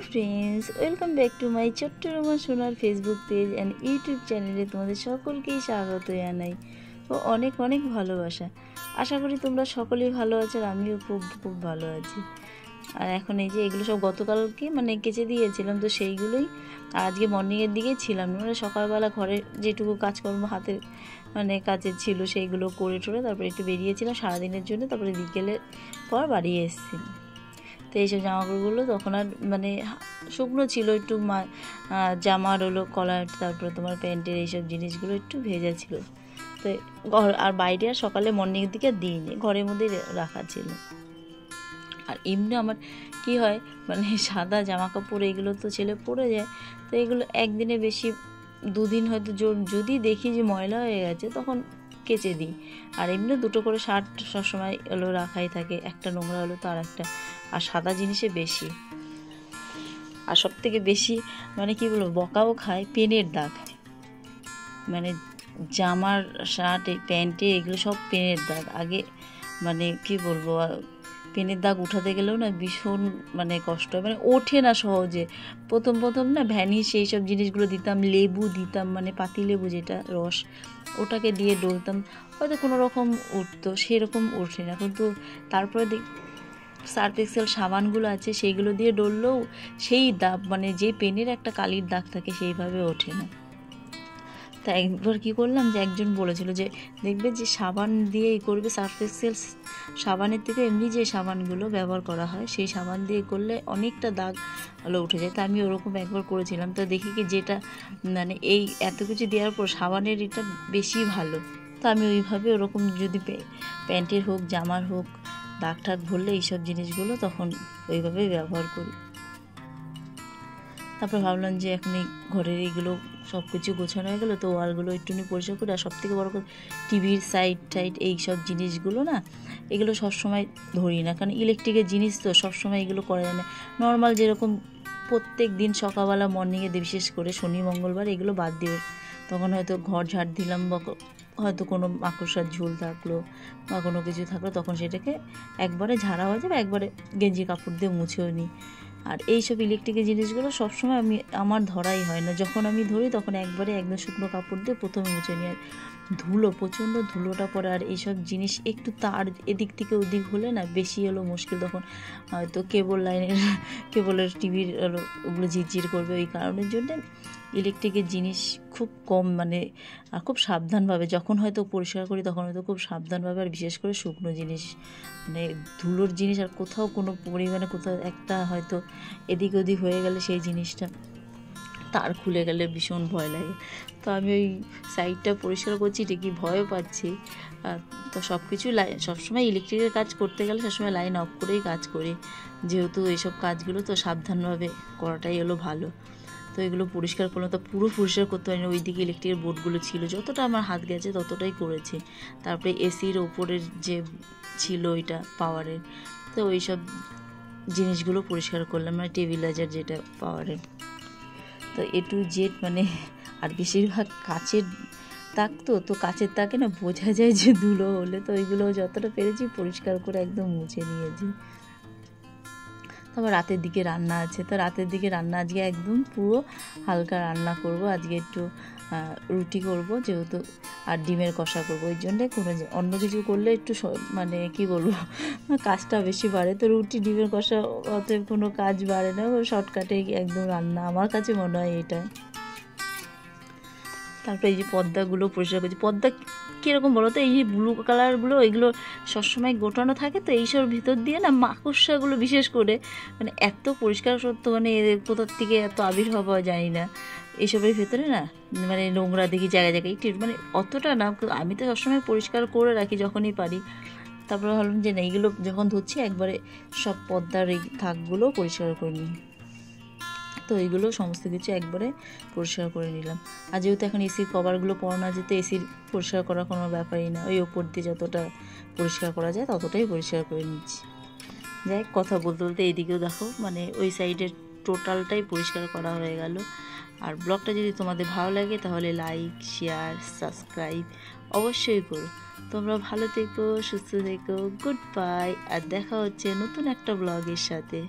Friends, welcome back to my ছোট্ট রোমা সোনার Facebook page and YouTube চ্যানেলে তোমাদের সকলকেই স্বাগত জানাই ও অনেক অনেক ভালোবাসা। আশা করি তোমরা সকলেই ভালো আছো, আর আমিও খুব খুব ভালো আছি। আর এখন এই যে এগুলো সব গতকালকে কেচে দিয়েছিলাম, তো সেইগুলোই আজকে মর্নিংয়ের দিকেই ছিলাম, সকালবেলা ঘরে যেটুকু কাজকর্ম হাতের কাজের ছিল সেইগুলো করে টোরে তারপরে একটু বেরিয়েছিলাম সারাদিনের জন্য, তারপরে বিকেলের পর বাড়ি এসেছি। তো এইসব জামাকাপড়গুলো তখন আর শুকনো ছিল, একটু জামার হলো কলার, তারপরে তোমার প্যান্টের এইসব জিনিসগুলো একটু ভেজা ছিল। তো আর বাইরে আর সকালে মর্নিংয়ের দিকে দিইনি, ঘরের মধ্যেই রাখা ছিল। আর এমনি আমার কি হয় সাদা জামা কাপড় এগুলো তো ছেলে পরে যায়, তো এগুলো একদিনে বেশি দুদিন হয়তো যদি দেখি যে ময়লা হয়ে গেছে তখন কেচে দিই। আর এমনি দুটো করে শার্ট সবসময় হলো রাখাই থাকে, একটা নোংরা হলো তার একটা। আর সাদা জিনিসে বেশি, আর সব থেকে বেশি কি বলবো বকাও খায় পেনের দাগ, জামার শার্ট প্যান্টে এগুলো সব পেনের দাগ। আগে কি বলবো পেনের দাগ উঠাতে গেলেও ভীষণ কষ্ট, ওঠে না সহজে। প্রথম ভ্যানিশ এই সব জিনিসগুলো দিতাম, লেবু দিতাম, পাতি লেবু যেটা রস, ওটাকে দিয়ে ডলতাম, হয়তো কোনো রকম উঠতো, সেরকম ওঠে না। কিন্তু তারপরে সার্ফ এক্সেল সাবানগুলো আছে সেইগুলো দিয়ে ডললেও সেই দাগ যে পেনের একটা কালির দাগ থাকে সেইভাবে ওঠে না। তা একবার কী করলাম যে একজন বলেছিল যে দেখবে যে সাবান দিয়ে করবে, সার্ফ এক্সেল সাবানের থেকে এমনি যে সাবানগুলো ব্যবহার করা হয় সেই সাবান দিয়ে করলে অনেকটা দাগ উঠে যায়। তা আমি ওরকম একবার করেছিলাম, তো দেখি কি যেটা এই এত কিছু দেওয়ার পর সাবানের এটা বেশি ভালো। তো আমি ওইভাবে ওরকম যদি প্যান্টের হোক জামার হোক দাগ ঠাক ভরলে এইসব জিনিসগুলো তখন ওইভাবে ব্যবহার করি। তারপর ভাবলাম যে এখন এই ঘরের এইগুলো সব কিছু গোছানো হয়ে গেলো, তো ওয়ালগুলো একটুখানি পরিষ্কার করি। আর সবথেকে বড় কথা টিভির সাইড টাইড এইসব জিনিসগুলো এগুলো সবসময় ধরি না, কারণ ইলেকট্রিকের জিনিস তো সবসময় এগুলো করা যায় না। নর্মাল যেরকম প্রত্যেক দিন সকালবেলা মর্নিংয়ে বিশেষ করে শনি মঙ্গলবার এগুলো বাদ দিয়ে তখন হয়তো ঘর ঝাড় দিলাম, বা হয়তো কোনো মাকড়সার ঝোল থাকলো বা কোনো কিছু থাকলো, তখন সেটাকে একবারে ঝাড়া হয়ে যাবে, একবারে গেঞ্জি কাপড় দিয়ে মুছেও নিই। আর এইসব ইলেকট্রিকের জিনিসগুলো সবসময় আমার ধরাই হয় না, যখন আমি ধরি তখন একবারে একদম শুকনো কাপড় দিয়ে প্রথমে মুছে নিই। আর ধুলো, প্রচণ্ড ধুলোটা পড়ে, আর এইসব জিনিস একটু তার এদিক থেকে ওদিক হলে বেশি হলো মুশকিল। তখন হয়তো কেবলের টিভির ওগুলো ঝিরঝির করবে, ওই কারণের জন্যে ইলেকট্রিকের জিনিস খুব কম আর খুব সাবধানভাবে যখন হয়তো পরিষ্কার করি তখন হয়তো খুব সাবধানভাবে, আর বিশেষ করে শুকনো জিনিস ধুলোর জিনিস আর কোথাও কোনো পরিমাণে কোথাও একটা হয়তো এদিক ওদিক হয়ে গেলে সেই জিনিসটা তার খুলে গেলে ভীষণ ভয় লাগে। তো আমি ওই সাইডটা পরিষ্কার করছি ঠিকই, ভয়ও পাচ্ছি। তো সব কিছু সবসময় ইলেকট্রিকের কাজ করতে গেলে সবসময় লাইন অফ করেই কাজ করি, যেহেতু এইসব কাজগুলো তো সাবধানভাবে করাটাই হলো ভালো। তো এগুলো পরিষ্কার করলাম, তো পুরো পরিষ্কার করতে পারিনি, ওইদিকে ইলেকট্রিকের বোর্ডগুলো ছিল, যতটা আমার হাত গেছে ততটাই করেছি। তারপরে এসির ওপরের যে ছিল ওইটা পাওয়ারের, তো ওই সব জিনিসগুলো পরিষ্কার করলাম, টেবিলাইজার যেটা পাওয়ারের। তো এ টু জেড আর বেশিরভাগ কাচের তাক, তো কাচের তাকে বোঝা যায় যে ধুলো হলে, তো ওইগুলো যতটা পেরেছি পরিষ্কার করে একদম মুছে নিয়েছি। তারপর রাতের দিকে রান্না আছে, তো রাতের দিকে রান্না আজকে একদম পুরো হালকা রান্না করব। আজকে একটু রুটি করব যেহেতু, আর ডিমের কষা করব। ওই জন্যে কোনো অন্য কিছু করলে একটু কি বলবো কাজটা বেশি বাড়ে, তো রুটি ডিমের কষা অতএব কোনো কাজ বাড়ে না, শর্টকাটে একদম রান্না আমার কাছে মনে হয় এটা। তারপরে এই যে পর্দাগুলো পরিষ্কার করছি, পর্দা কীরকম বলো তো, এই যে ব্লু কালারগুলো এগুলো সবসময় গোটানো থাকে, তো এইসব ভিতর দিয়ে মাকড়সাগুলো বিশেষ করে এত পরিষ্কার সত্য কোথার থেকে এত আবির্ভাব হয় জানি না। এইসবের ভেতরে নোংরা দেখি জায়গায় জায়গায় একটু অতটা না, আমি তো সবসময় পরিষ্কার করে রাখি যখনই পারি। তারপরে ভাবলাম যে না, এইগুলো যখন ধুচ্ছি একবারে সব পর্দার এই থাকগুলো পরিষ্কার করে নিই। তো এইগুলো সমস্ত কিছু একবারে পরিষ্কার করে নিলাম। আর যেহেতু এখন এসির কভারগুলো পরানো আছে, তো এসির পরিষ্কার করার কোনো ব্যাপারই না, ওই ওপর দিয়ে যতটা পরিষ্কার করা যায় ততটাই পরিষ্কার করে নিচ্ছি। যাই কথা বলতে বলতে এইদিকেও দেখো ওই সাইডের টোটালটাই পরিষ্কার করা হয়ে গেল। আর ব্লগটা যদি তোমাদের ভালো লাগে তাহলে লাইক শেয়ার সাবস্ক্রাইব অবশ্যই করো। তোমরা ভালো থেকো, সুস্থ থেকো, গুড বাই, আর দেখা হচ্ছে নতুন একটা ব্লগের সাথে।